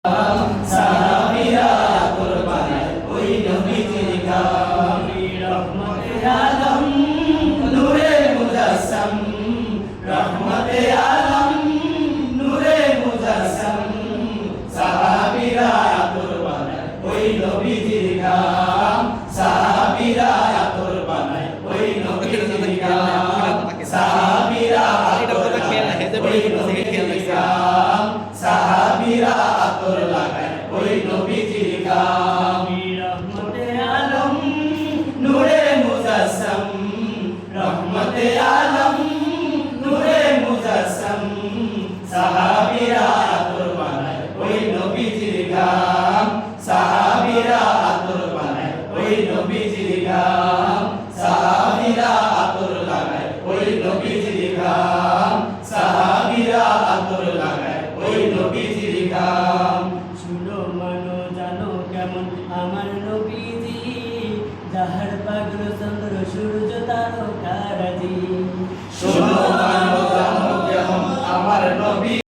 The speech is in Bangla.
সাহাবীরা আতর বানায় ওই নবীজির গাম। রহমতে আলম নূরে মুজাসসাম, রহমতে আলম নূরে মুজাসসাম। সাহাবীরা আতর বানায় ওই নবীজির গাম। সাহাবীরা আতর বানায় ওই নবীজির গাম। সাহাবীরা আতর বানায় ওই নবীজির গাম। সাহাবীরা আতর লাগায় ওই নবীজির গাম। রহমতে আলম নূরে মুজাসসাম, রহমতে আলম নূরে মুজাসসাম। সাহাবীরা আতর বানায় ওই নবীজির গাম। সাহাবীরা আতর বানায় ওই নবীজির গাম। সাহাবীরা আতর লাগায় ওই নবীজির গাম। সাহাবীরা আতর লাগায় ওই নবীজির গাম। শুনো মানো জানো কেমন আমার নবীজি, যাহার পাগল চন্দ্র সূর্য তারকারাজি।